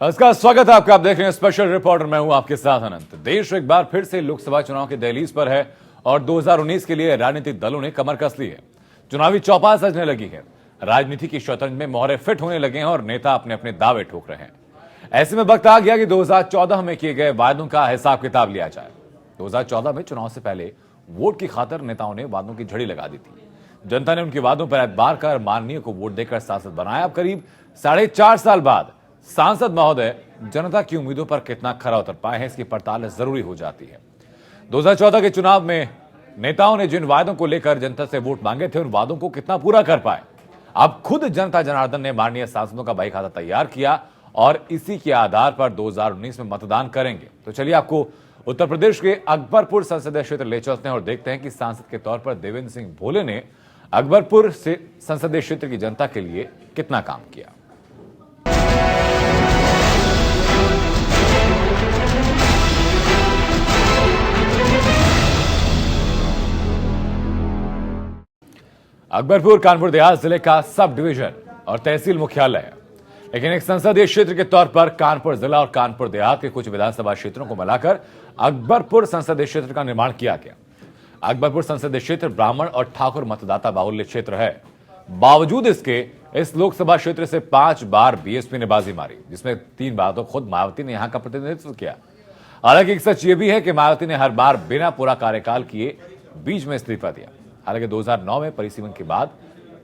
नमस्कार, स्वागत है आपका। आप देख रहे हैं स्पेशल रिपोर्टर। मैं हूं आपके साथ अनंत। देश एक बार फिर से लोकसभा चुनाव की दहलीज पर है और 2019 के लिए राजनीतिक दलों ने कमर कस ली है। चुनावी चौपाल सजने लगी है, राजनीति की शतरंज में मोहरे फिट होने लगे हैं और नेता अपने अपने दावे ठोक रहे हैं। ऐसे में वक्त आ गया कि 2014 में किए गए वादों का हिसाब किताब लिया जाए। 2014 में चुनाव से पहले वोट की खातिर नेताओं ने वादों की झड़ी लगा दी थी। जनता ने उनके वादों पर एतबार कर माननीय को वोट देकर सांसद बनाया। अब करीब 4.5 साल बाद सांसद महोदय जनता की उम्मीदों पर कितना खरा उतर पाए हैं, इसकी पड़ताल जरूरी हो जाती है। 2014 के चुनाव में नेताओं ने जिन वादों को लेकर जनता से वोट मांगे थे, उन वादों को कितना पूरा कर पाए। अब खुद जनता जनार्दन ने माननीय सांसदों का बही खाता तैयार किया और इसी के आधार पर 2019 में मतदान करेंगे। तो चलिए आपको उत्तर प्रदेश के अकबरपुर संसदीय क्षेत्र ले चलते हैं और देखते हैं कि सांसद के तौर पर देवेंद्र सिंह भोले ने अकबरपुर से संसदीय क्षेत्र की जनता के लिए कितना काम किया। अकबरपुर कानपुर देहात जिले का सब डिवीजन और तहसील मुख्यालय है, लेकिन एक संसदीय क्षेत्र के तौर पर कानपुर जिला और कानपुर देहात के कुछ विधानसभा क्षेत्रों को मिलाकर अकबरपुर संसदीय क्षेत्र का निर्माण किया गया। अकबरपुर संसदीय क्षेत्र ब्राह्मण और ठाकुर मतदाता बाहुल्य क्षेत्र है। बावजूद इसके इस लोकसभा क्षेत्र से 5 बार बीएसपी ने बाजी मारी, जिसमें 3 बार तो खुद मायावती ने यहां का प्रतिनिधित्व किया। हालांकि एक सच यह भी है कि मायावती ने हर बार बिना पूरा कार्यकाल किए बीच में इस्तीफा दिया। हालांकि 2009 में परिसीमन के बाद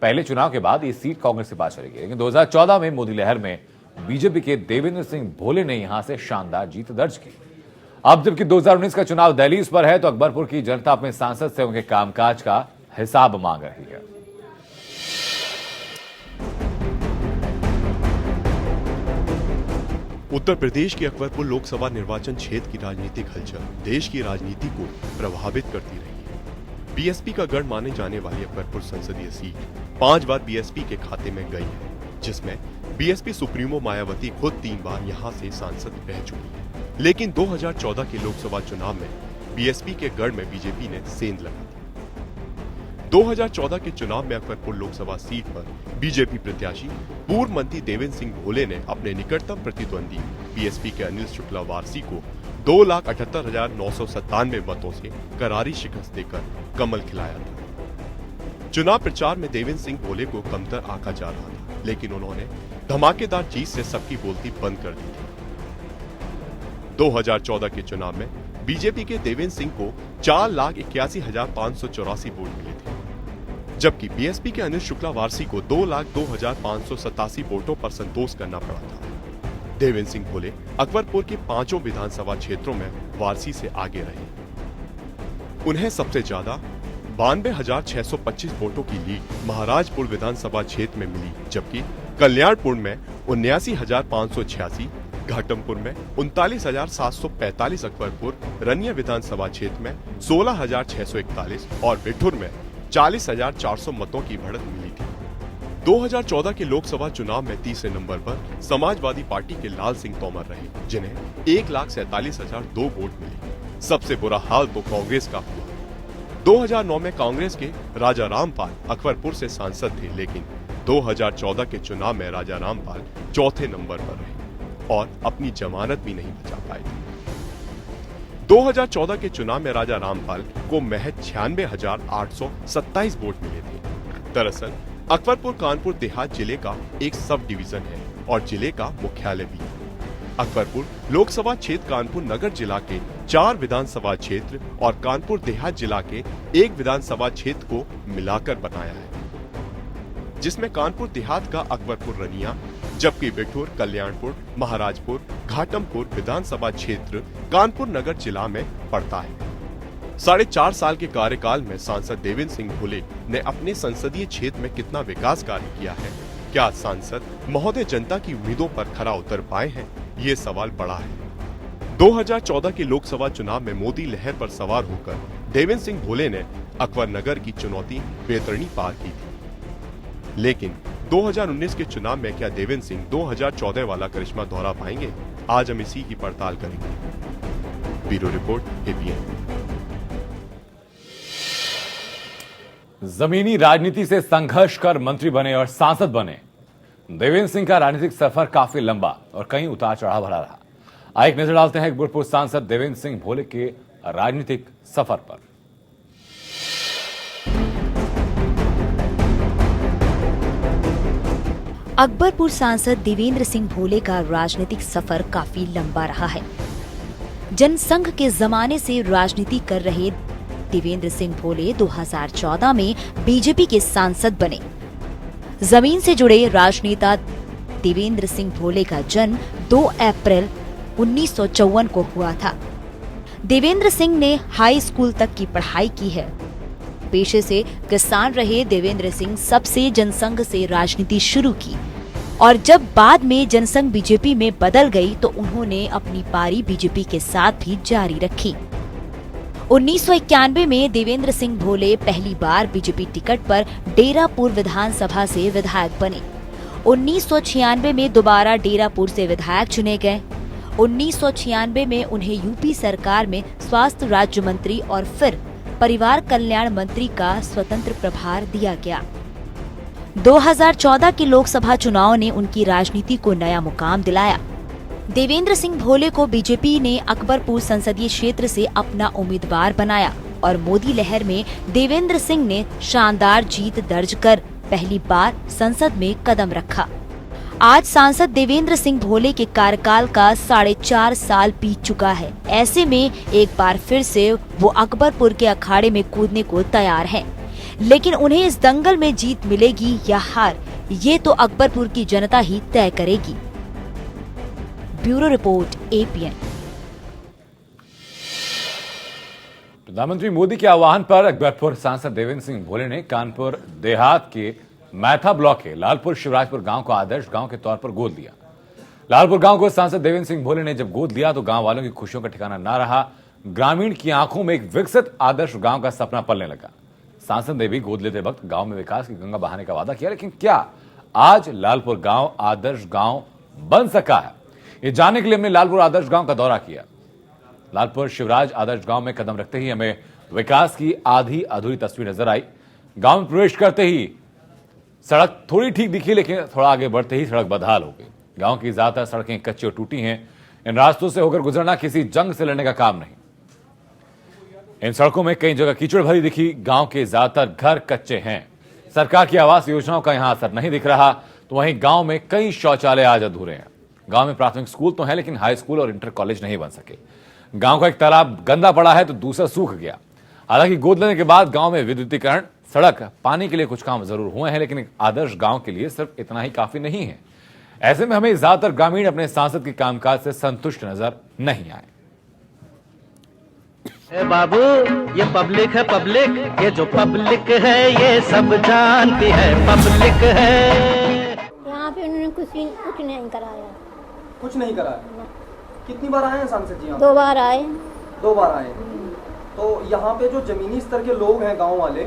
पहले चुनाव के बाद ये सीट कांग्रेस के पास चली गई, लेकिन 2014 में मोदी लहर में बीजेपी के देवेंद्र सिंह भोले ने यहां से शानदार जीत दर्ज की। अब जबकि 2019 का चुनाव दहलीज पर है, तो अकबरपुर की जनता अपने सांसद से उनके कामकाज का हिसाब मांग रही है। उत्तर प्रदेश के अकबरपुर लोकसभा निर्वाचन क्षेत्र की राजनीतिक हलचल देश की राजनीति को प्रभावित करती रही है। बीएसपी का गढ़ माने जाने वाली अकबरपुर संसदीय सीट 5 बार बीएसपी के खाते में गई है, जिसमें बीएसपी सुप्रीमो मायावती खुद 3 बार यहां से सांसद रह चुकी है। लेकिन 2014 के लोकसभा चुनाव में बीएसपी के गढ़ में बीजेपी ने सेंध लगा दी। 2014 के चुनाव में अकबरपुर लोकसभा सीट पर बीजेपी प्रत्याशी पूर्व मंत्री देवेंद्र सिंह भोले ने अपने निकटतम प्रतिद्वंदी बीएसपी के अनिल शुक्ला वारसी को 2,78,997 मतों से करारी शिकस्त देकर कमल खिलाया था। चुनाव प्रचार में देवेंद्र सिंह भोले को कमतर आंका जा रहा था, लेकिन उन्होंने धमाकेदार जीत से सबकी बोलती बंद कर दी थी। 2014 के चुनाव में बीजेपी के देवेंद्र सिंह को 4,81,584 वोट मिले थे, जबकि बीएसपी के अनिल शुक्ला वारसी को 2,02,587 वोटों पर संतोष करना पड़ा था। देवेंद्र सिंह भोले अकबरपुर के 5 विधानसभा क्षेत्रों में वारसी से आगे रहे। उन्हें सबसे ज्यादा 92,625 वोटों की लीड महाराजपुर विधानसभा क्षेत्र में मिली, जबकि कल्याणपुर में 79,586, घाटमपुर में 39,745, अकबरपुर रनिया विधानसभा क्षेत्र में 16,641 और बिठूर में 40,400 मतों की बढ़त मिली थी। 2014 के लोकसभा चुनाव में तीसरे नंबर पर समाजवादी पार्टी के लाल सिंह तोमर रहे, जिन्हें 1,47,002 वोट मिले। सबसे बुरा हाल तो कांग्रेस का हुआ। 2009 में कांग्रेस के राजा रामपाल अकबरपुर से सांसद थे, लेकिन 2014 के चुनाव में राजा रामपाल चौथे नंबर पर रहे और अपनी जमानत भी नहीं बचा पाए थे। 2014 के चुनाव में राजा रामपाल को महज 96,827 वोट मिले थे। दरअसल अकबरपुर कानपुर देहात जिले का एक सब डिवीजन है और जिले का मुख्यालय भी है। अकबरपुर लोकसभा क्षेत्र कानपुर नगर जिला के 4 विधानसभा क्षेत्र और कानपुर देहात जिला के 1 विधानसभा क्षेत्र को मिलाकर बनाया है, जिसमें कानपुर देहात का अकबरपुर रनिया, जबकि बिठूर, कल्याणपुर, महाराजपुर, घाटमपुर विधानसभा क्षेत्र कानपुर नगर जिला में पड़ता है। 4.5 साल के कार्यकाल में सांसद देवेंद्र सिंह भोले ने अपने संसदीय क्षेत्र में कितना विकास कार्य किया है? क्या सांसद महोदय जनता की उम्मीदों पर खरा उतर पाए हैं? ये सवाल बड़ा है। 2014 के लोकसभा चुनाव में मोदी लहर पर सवार होकर देवेंद्र सिंह भोले ने अकबर नगर की चुनौती बेतरनी पार की थी, लेकिन 2019 के चुनाव में क्या देवेंद्र सिंह 2014 वाला करिश्मा दोहरा पाएंगे? आज हम इसी की पड़ताल करेंगे। Bureau report, APN. जमीनी राजनीति से संघर्ष कर मंत्री बने और सांसद बने देवेंद्र सिंह का राजनीतिक सफर काफी लंबा और कई उतार चढ़ाव भरा रहा। आइए एक नजर डालते हैं अकबरपुर सांसद देवेंद्र सिंह भोले के राजनीतिक सफर पर। अकबरपुर सांसद देवेंद्र सिंह भोले का राजनीतिक सफर काफी लंबा रहा है। जनसंघ के जमाने से राजनीति कर रहे देवेंद्र सिंह भोले 2014 में बीजेपी के सांसद बने। जमीन से जुड़े राजनेता देवेंद्र सिंह भोले का जन्म 2 अप्रैल 1954 को हुआ था। देवेंद्र सिंह ने हाई स्कूल तक की पढ़ाई की है। पेशे से किसान रहे देवेंद्र सिंह सबसे जनसंघ से राजनीति शुरू की और जब बाद में जनसंघ बीजेपी में बदल गई तो उन्होंने अपनी पारी बीजेपी के साथ भी जारी रखी। 1991 में देवेंद्र सिंह भोले पहली बार बीजेपी टिकट पर डेरापुर विधानसभा से विधायक बने। 1996 में दोबारा डेरापुर से विधायक चुने गए। 1996 में उन्हें यूपी सरकार में स्वास्थ्य राज्य मंत्री और फिर परिवार कल्याण मंत्री का स्वतंत्र प्रभार दिया गया। 2014 के लोकसभा चुनाव ने उनकी राजनीति को नया मुकाम दिलाया। देवेंद्र सिंह भोले को बीजेपी ने अकबरपुर संसदीय क्षेत्र से अपना उम्मीदवार बनाया और मोदी लहर में देवेंद्र सिंह ने शानदार जीत दर्ज कर पहली बार संसद में कदम रखा। आज सांसद देवेंद्र सिंह भोले के कार्यकाल का 4.5 साल बीत चुका है। ऐसे में एक बार फिर से वो अकबरपुर के अखाड़े में कूदने को तैयार हैं। लेकिन उन्हें इस दंगल में जीत मिलेगी या हार, ये तो अकबरपुर की जनता ही तय करेगी। Bureau report APN। प्रधानमंत्री मोदी के आह्वान पर अकबरपुर सांसद देवेंद्र सिंह भोले ने कानपुर देहात के मैथा ब्लॉक के लालपुर शिवराजपुर गांव को आदर्श गांव के तौर पर गोद लिया। लालपुर गांव को सांसद देवेंद्र सिंह भोले ने जब गोद लिया तो गांव वालों की खुशियों का ठिकाना न रहा। ग्रामीण की आंखों में एक विकसित आदर्श गांव का सपना पलने लगा। सांसद ने भी गोद लेते वक्त गांव में विकास की गंगा बहाने का वादा किया, लेकिन क्या आज लालपुर गांव आदर्श गांव बन सका है? ये जानने के लिए हमने लालपुर आदर्श गांव का दौरा किया। लालपुर शिवराज आदर्श गांव में कदम रखते ही हमें विकास की आधी अधूरी तस्वीर नजर आई। गांव में प्रवेश करते ही सड़क थोड़ी ठीक दिखी, लेकिन थोड़ा आगे बढ़ते ही सड़क बदहाल हो गई। गांव की ज्यादातर सड़कें कच्ची और टूटी हैं। इन रास्तों से होकर गुजरना किसी जंग से लड़ने का काम नहीं। इन सड़कों में कई जगह कीचड़ भरी दिखी। गांव के ज्यादातर घर कच्चे हैं। सरकार की आवास योजनाओं का यहां असर नहीं दिख रहा। तो वहीं गांव में कई शौचालय आज अधूरे हैं। गांव में प्राथमिक स्कूल तो है, लेकिन हाई स्कूल और इंटर कॉलेज नहीं बन सके। गांव का एक तालाब गंदा पड़ा है तो दूसरा सूख गया। हालांकि गोद लेने के बाद गांव में विद्युतीकरण, सड़क, पानी के लिए कुछ काम जरूर हुए हैं, लेकिन एक आदर्श गांव के लिए सिर्फ इतना ही काफी नहीं है। ऐसे में हमें ज्यादातर ग्रामीण अपने सांसद के कामकाज से संतुष्ट नजर नहीं आए। बाबू ये पब्लिक है, पब्लिक, ये जो पब्लिक है ये सब जानती है पब्लिक है। यहाँ पे उन्होंने कुछ नहीं कराया। कुछ नहीं कराया। कितनी बार आए हैं सांसद जी? 2 बार आए। 2 बार आए। तो यहाँ पे जो जमीनी स्तर के लोग हैं, गांव वाले,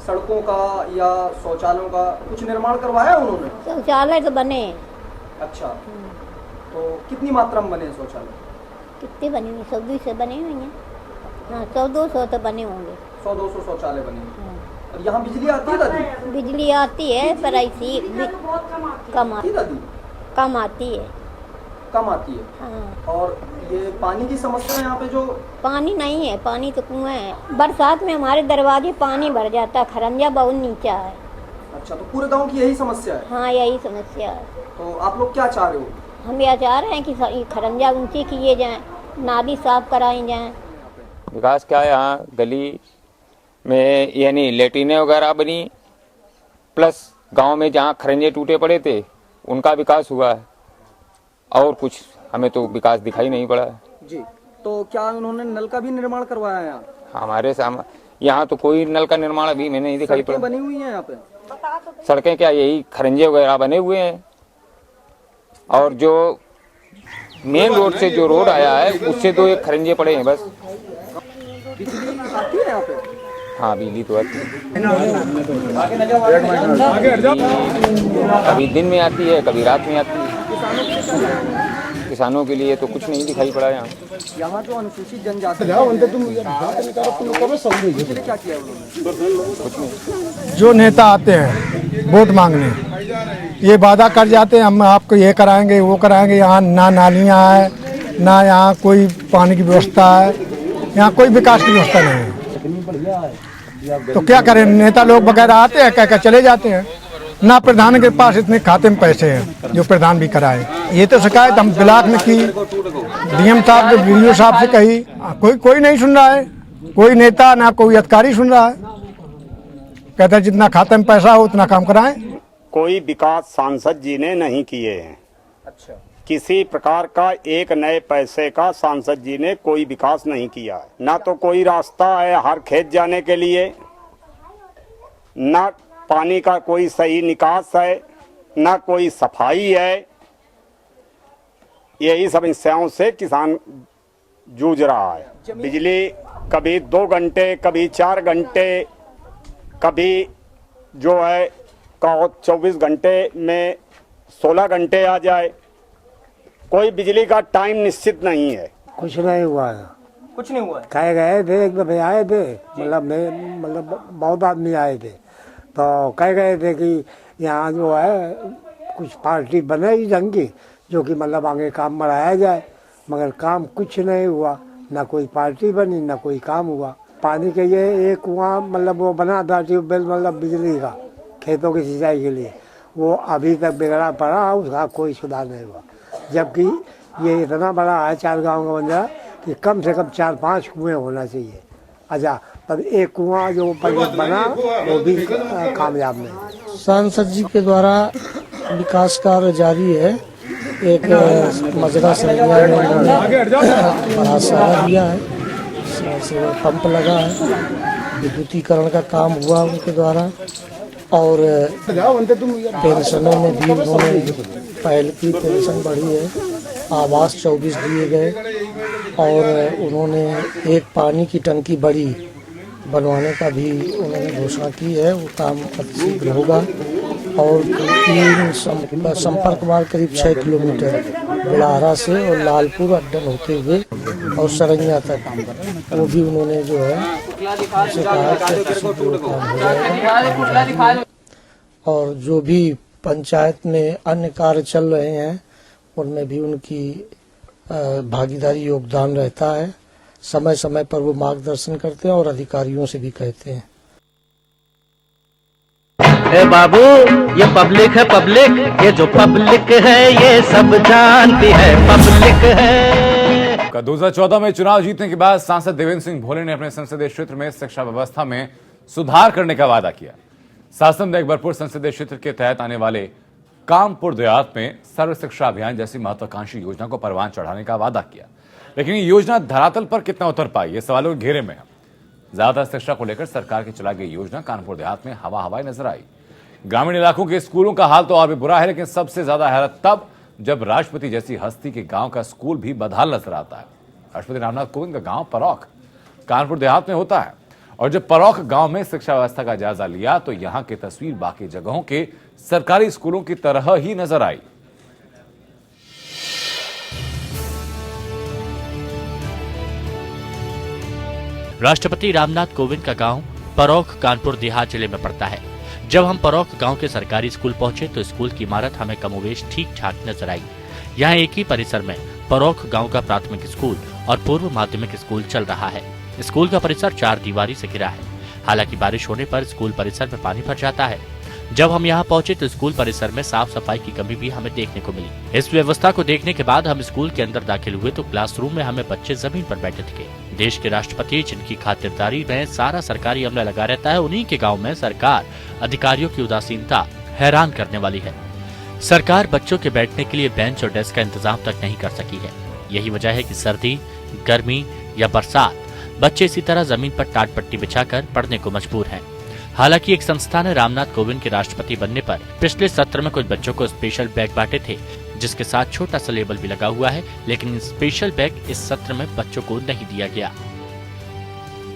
सड़कों का या शौचालयों का कुछ निर्माण करवाया उन्होंने? शौचालय तो बने। अच्छा, तो कितनी मात्रा में बने शौचालय? कितने बने हुए? 100-200 बने हुए हैं। हाँ, 100-200 तो बने होंगे। 100-200 शौचालय बने हैं। और यहाँ बिजली आती है दादी? बिजली आती है पर ऐसी कम आती है। कम आती है। कम आती है। हाँ। और ये पानी की समस्या है यहाँ पे? जो पानी नहीं है, पानी तो कुआं है। बरसात में हमारे दरवाजे पानी भर जाता है, खरंजा बहुत नीचा है। अच्छा, तो पूरे गांव की यही समस्या है? हाँ, यही समस्या है। तो आप लोग क्या चाह रहे हो? हम यह चाह रहे हैं कि खरंजा ऊंची किए जाएं, नाली साफ कराई जाएं। विकास क्या है, यहाँ गली में यानी लेटरिनें वगैरह बनी, प्लस गांव में जहाँ खरंजे टूटे पड़े थे उनका विकास हुआ है, और कुछ हमें तो विकास दिखाई नहीं पड़ा है जी। तो क्या उन्होंने नल का भी निर्माण करवाया है यहाँ? हमारे सामने यहाँ तो कोई नल का निर्माण अभी मैंने नहीं दिखाई पड़ा। बनी हुई है यहाँ पे सड़कें? क्या यही खरंजे वगैरह बने हुए हैं, और जो मेन रोड से जो रोड आया है उससे तो एक खरंजे पड़े हैं बस। बिजली आती है यहाँ पे? हाँ, बिजली तो आती है। कभी दिन में आती है, कभी रात में आती है। किसानों के लिए तो कुछ नहीं दिखाई पड़ा यहाँ। यहाँ जो अनुसूचित जनजाति क्या किया उन्होंने? कुछ नहीं। जो नेता आते हैं वोट मांगने, ये वादा कर जाते हैं हम आपको ये कराएंगे वो कराएंगे। यहाँ ना नालियाँ है, ना यहाँ कोई पानी की व्यवस्था है, यहाँ कोई विकास की व्यवस्था नहीं है। तो क्या करें, नेता लोग वगैरह आते हैं, कह चले जाते हैं। ना प्रधान के पास इतने खाते में पैसे हैं जो प्रधान भी कराए। ये तो शिकायत हम ब्लॉक में की, डीएम साहब से, बीडीओ साहब से कही, कोई नहीं सुन रहा है। कोई नेता ना कोई अधिकारी सुन रहा है। कहता है जितना खाते में पैसा हो उतना काम कराएं। कोई विकास सांसद जी ने नहीं किए हैं। अच्छा, किसी प्रकार का एक नए पैसे का सांसद जी ने कोई विकास नहीं किया है। ना तो कोई रास्ता है हर खेत जाने के लिए, ना पानी का कोई सही निकास है, ना कोई सफाई है। यही सब समस्याओं से किसान जूझ रहा है। बिजली कभी 2 घंटे, कभी 4 घंटे, कभी जो है 24 घंटे में 16 घंटे आ जाए। कोई बिजली का टाइम निश्चित नहीं है। कुछ नहीं हुआ है। कुछ नहीं हुआ है। कहे गए थे, एक दफे आए थे, मतलब बहुत आदमी आए थे, तो कह गए थे कि यहाँ जो है कुछ पार्टी बनेगी ढंग की, जो कि मतलब आगे काम बढ़ाया जाए, मगर काम कुछ नहीं हुआ। ना कोई पार्टी बनी, ना कोई काम हुआ। पानी के ये एक कुआं मतलब वो बना था ट्यूबवेल, मतलब बिजली का खेतों की सिंचाई के लिए, वो अभी तक बिगड़ा पड़ा, उसका कोई सुधार नहीं हुआ। जबकि ये इतना बड़ा है 4 गांव का बंजा कि कम से कम 4-5 कुएं होना चाहिए। अच्छा, तब एक कुआं जो बना वो भी कामयाब नहीं। सांसद जी के द्वारा विकास कार्य जारी है। एक मजरा सरैया में बड़ा सहारा दिया है, पंप लगा है, विद्युतीकरण का काम हुआ उनके द्वारा, और पेंशनों में भी उन्होंने पहले की पेंशन बढ़ी है, आवास 24 दिए गए, और उन्होंने एक पानी की टंकी बड़ी बनवाने का भी उन्होंने घोषणा की है। वो काम अतिशीघ्र होगा। और 3 संपर्क मार्ग करीब 6 किलोमीटर बिलाहरा से और लालपुर अड्डन होते हुए और सरैया तक, वो भी उन्होंने जो है उनसे कहा कि अतिशीघ्र काम हो जाएगा। और जो भी पंचायत में अन्य कार्य चल रहे हैं उनमें भी उनकी भागीदारी योगदान रहता है। समय समय पर वो मार्गदर्शन करते हैं और अधिकारियों से भी कहते हैं। ए बाबू, ये पब्लिक है पब्लिक, ये जो पब्लिक है ये सब जानती है पब्लिक है। 2014 में चुनाव जीतने के बाद सांसद देवेंद्र सिंह भोले ने अपने संसदीय क्षेत्र में शिक्षा व्यवस्था में सुधार करने का वादा किया। सासन में अकबरपुर संसदीय क्षेत्र के तहत आने वाले कामपुर देहात में सर्व शिक्षा अभियान जैसी महत्वाकांक्षी योजना को परवान चढ़ाने का वादा किया, लेकिन ये योजना धरातल पर कितना उतर पाई, ये सवालों के घेरे में है। ज्यादातर शिक्षा को लेकर सरकार की चलाई गई योजना कानपुर देहात में हवा नजर आई। ग्रामीण इलाकों के स्कूलों का हाल तो और भी बुरा है, लेकिन सबसे ज्यादा हैरत तब जब राष्ट्रपति जैसी हस्ती के गांव का स्कूल भी बदहाल नजर आता है। राष्ट्रपति रामनाथ कोविंद का गांव परौख कानपुर देहात में होता है, और जब परौख गांव में शिक्षा व्यवस्था का जायजा लिया तो यहां की तस्वीर बाकी जगहों के सरकारी स्कूलों की तरह ही नजर आई। राष्ट्रपति रामनाथ कोविंद का गांव परौख कानपुर देहात जिले में पड़ता है। जब हम परौख गांव के सरकारी स्कूल पहुंचे तो स्कूल की इमारत हमें कमोवेश ठीक ठाक नजर आई। यहाँ एक ही परिसर में परौख गांव का प्राथमिक स्कूल और पूर्व माध्यमिक स्कूल चल रहा है। स्कूल का परिसर 4 दीवारी से घिरा है। हालांकि बारिश होने पर स्कूल परिसर में पानी भर जाता है। जब हम यहाँ पहुंचे तो स्कूल परिसर में साफ सफाई की कमी भी हमें देखने को मिली। इस व्यवस्था को देखने के बाद हम स्कूल के अंदर दाखिल हुए तो क्लासरूम में हमें बच्चे जमीन पर बैठे थे। देश के राष्ट्रपति जिनकी खातिरदारी में सारा सरकारी अमला लगा रहता है, उन्हीं के गाँव में सरकार अधिकारियों की उदासीनता हैरान करने वाली है। सरकार बच्चों के बैठने के लिए बेंच और डेस्क का इंतजाम तक नहीं कर सकी है। यही वजह है कि सर्दी, गर्मी या बरसात बच्चे इसी तरह जमीन पर टाट पट्टी बिछाकर पढ़ने को मजबूर हैं। हालांकि एक संस्था ने रामनाथ कोविंद के राष्ट्रपति बनने पर पिछले सत्र में कुछ बच्चों को स्पेशल बैग बांटे थे, जिसके साथ छोटा सा लेबल भी लगा हुआ है, लेकिन स्पेशल बैग इस सत्र में बच्चों को नहीं दिया गया।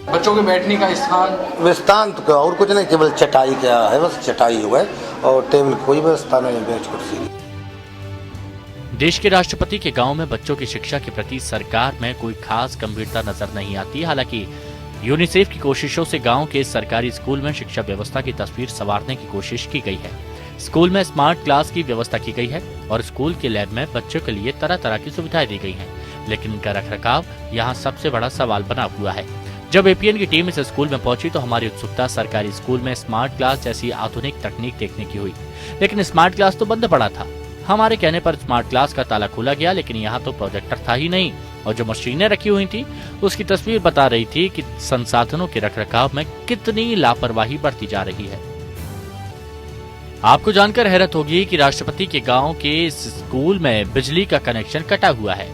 बच्चों के बैठने का स्थान विस्तांत का और कुछ नहीं, केवल चटाई क्या है, बस चटाई हुआ है और टेबल कोई व्यवस्था नहीं, बेंच कुर्सी। देश के राष्ट्रपति के गांव में बच्चों की शिक्षा के प्रति सरकार में कोई खास गंभीरता नजर नहीं आती। हालांकि यूनिसेफ की कोशिशों से गांव के सरकारी स्कूल में शिक्षा व्यवस्था की तस्वीर संवारने की कोशिश की गई है। स्कूल में स्मार्ट क्लास की व्यवस्था की गई है और स्कूल के लैब में बच्चों के लिए तरह तरह की सुविधाएं दी गई हैं, लेकिन इनका रखरखाव यहाँ सबसे बड़ा सवाल बना हुआ है। जब एपीएन की टीम इस स्कूल में पहुंची तो हमारी उत्सुकता सरकारी स्कूल में स्मार्ट क्लास जैसी आधुनिक तकनीक देखने की हुई, लेकिन स्मार्ट क्लास तो बंद पड़ा था। हमारे कहने पर स्मार्ट क्लास का ताला खोला गया, लेकिन यहाँ तो प्रोजेक्टर था ही नहीं और जो मशीनें रखी हुई थी उसकी तस्वीर बता रही थी कि संसाधनों के रखरखाव में कितनी लापरवाही बरती जा रही है। आपको जानकर हैरत होगी कि राष्ट्रपति के गांव के इस स्कूल में बिजली का कनेक्शन कटा हुआ है।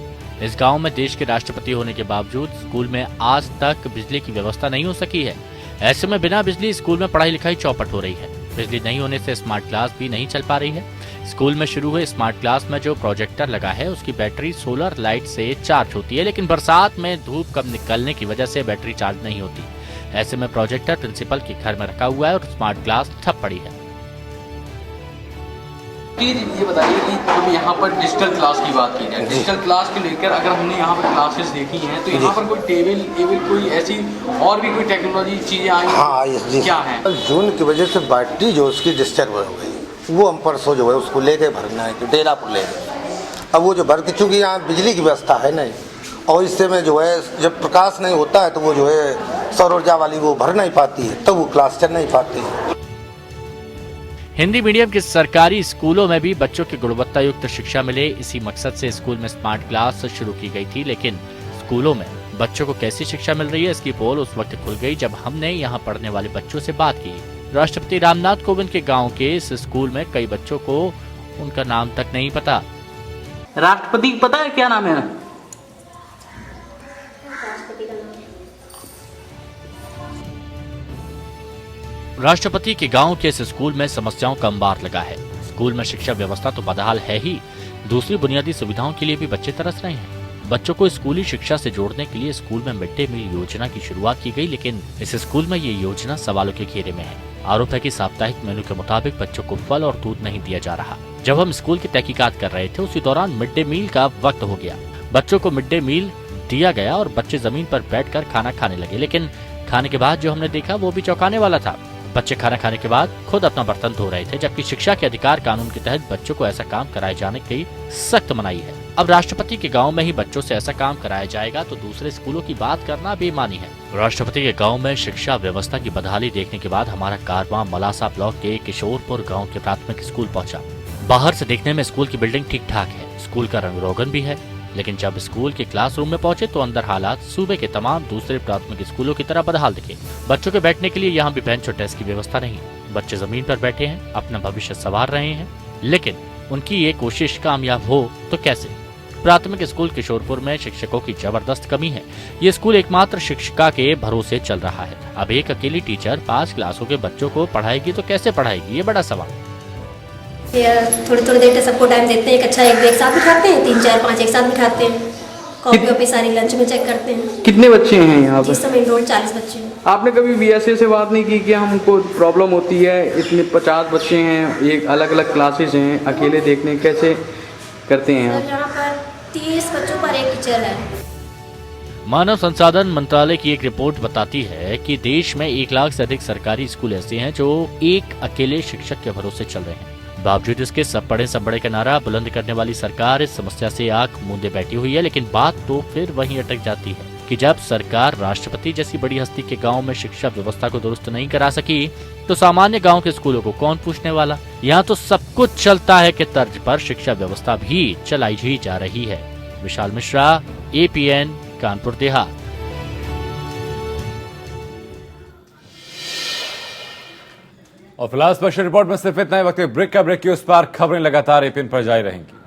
इस गांव में देश के राष्ट्रपति होने के बावजूद स्कूल में आज तक बिजली की व्यवस्था नहीं हो सकी है। ऐसे में बिना बिजली स्कूल में पढ़ाई लिखाई चौपट हो रही है। बिजली नहीं होने से स्मार्ट क्लास भी नहीं चल पा रही है। स्कूल में शुरू हुए स्मार्ट क्लास में जो प्रोजेक्टर लगा है उसकी बैटरी सोलर लाइट से चार्ज होती है, लेकिन बरसात में धूप कम निकलने की वजह से बैटरी चार्ज नहीं होती। ऐसे में प्रोजेक्टर प्रिंसिपल के घर में रखा हुआ है और स्मार्ट क्लास ठप पड़ी है। ये बताइए कि जब यहाँ पर डिजिटल क्लास की बात की जाए, डिजिटल क्लास को लेकर अगर हमने यहाँ पर क्लासेस देखी हैं तो यहाँ पर कोई टेबल कोई ऐसी और भी कोई टेक्नोलॉजी चीजें आई? हाँ, क्या है? जून की वजह से बैटरी जो उसकी डिस्टर्ब हो गई, वो हम परसों जो है उसको लेके भरना है डेरा पर ले गए। अब वो जो भर के, चूँकि यहाँ बिजली की व्यवस्था है नहीं और इससे में जो है जब प्रकाश नहीं होता है तो वो जो है सौर ऊर्जा वाली वो भर नहीं पाती है, तो वो क्लास चल नहीं पाती है। हिंदी मीडियम के सरकारी स्कूलों में भी बच्चों की गुणवत्ता युक्त शिक्षा मिले, इसी मकसद से स्कूल में स्मार्ट क्लास शुरू की गई थी। लेकिन स्कूलों में बच्चों को कैसी शिक्षा मिल रही है इसकी पोल उस वक्त खुल गई जब हमने यहाँ पढ़ने वाले बच्चों से बात की। राष्ट्रपति रामनाथ कोविंद के गांव के इस स्कूल में कई बच्चों को उनका नाम तक नहीं पता। राष्ट्रपति को पता है क्या नाम है? राष्ट्रपति के गांव के इस स्कूल में समस्याओं का अंबार लगा है। स्कूल में शिक्षा व्यवस्था तो बदहाल है ही, दूसरी बुनियादी सुविधाओं के लिए भी बच्चे तरस रहे हैं। बच्चों को स्कूली शिक्षा से जोड़ने के लिए स्कूल में मिड डे मील योजना की शुरुआत की गई, लेकिन इस स्कूल में ये योजना सवालों के घेरे में है। आरोप है कि साप्ताहिक मेनू के मुताबिक बच्चों को फल और दूध नहीं दिया जा रहा। जब हम स्कूल की तहकीकात कर रहे थे उसी दौरान मिड डे मील का वक्त हो गया। बच्चों को मिड डे मील दिया गया और बच्चे जमीन पर बैठकर खाना खाने लगे, लेकिन खाने के बाद जो हमने देखा वो भी चौंकाने वाला था। बच्चे खाना खाने के बाद खुद अपना बर्तन धो रहे थे, जबकि शिक्षा के अधिकार कानून के तहत बच्चों को ऐसा काम कराए जाने की सख्त मनाही है। अब राष्ट्रपति के गांव में ही बच्चों से ऐसा काम कराया जाएगा तो दूसरे स्कूलों की बात करना बेईमानी है। राष्ट्रपति के गांव में शिक्षा व्यवस्था की बदहाली देखने के बाद हमारा कारवां मलासा ब्लॉक के किशोरपुर गांव के प्राथमिक स्कूल पहुंचा। बाहर से देखने में स्कूल की बिल्डिंग ठीक ठाक है, स्कूल का रंग रोगन भी है, लेकिन जब स्कूल के क्लासरूम में पहुंचे तो अंदर हालात सूबे के तमाम दूसरे प्राथमिक स्कूलों की तरह बदहाल दिखे। बच्चों के बैठने के लिए यहाँ भी बेंच और डेस्क की व्यवस्था नहीं। बच्चे जमीन पर बैठे हैं, अपना भविष्य संवार रहे हैं, लेकिन उनकी ये कोशिश कामयाब हो तो कैसे? प्राथमिक स्कूल किशोरपुर में शिक्षकों की जबरदस्त कमी है। ये स्कूल एकमात्र शिक्षिका के भरोसे चल रहा है। अब एक अकेली टीचर 5 क्लासों के बच्चों को पढ़ाएगी तो कैसे पढ़ाएगी, ये बड़ा सवाल। थोड़ी देर सबको टाइम देते हैं, एक अच्छा एक साथ बिठाते हैं, 3 4 5 एक साथ बिठाते हैं, कॉपी सारी लंच में चेक करते हैं। कितने बच्चे हैं यहाँ पर? इस समय रोज 40 बच्चे हैं। आपने कभी बीएसए से बात नहीं की कि हमको प्रॉब्लम होती है, इतने 50 बच्चे हैं, एक अलग अलग क्लासेस हैं, अकेले देखने कैसे करते हैं? यहाँ पर 30 बच्चों पर एक टीचर है। मानव संसाधन मंत्रालय की एक रिपोर्ट बताती है कि देश में 1 लाख से अधिक सरकारी स्कूल ऐसे हैं जो एक अकेले शिक्षक के भरोसे चल रहे हैं। बावजूद इसके सब बड़े का नारा बुलंद करने वाली सरकार इस समस्या से आंख मूंदे बैठी हुई है। लेकिन बात तो फिर वहीं अटक जाती है कि जब सरकार राष्ट्रपति जैसी बड़ी हस्ती के गांव में शिक्षा व्यवस्था को दुरुस्त नहीं करा सकी तो सामान्य गांव के स्कूलों को कौन पूछने वाला? यहाँ तो सब कुछ चलता है कि तर्ज पर शिक्षा व्यवस्था भी चलाई ही जा रही है। विशाल मिश्रा, एपीएन, कानपुर देहात। और फिलहाल स्पेशल रिपोर्ट में सिर्फ इतना ही। वक्त ब्रेक की उस पार खबरें लगातार एपीएन पर जारी रहेंगी।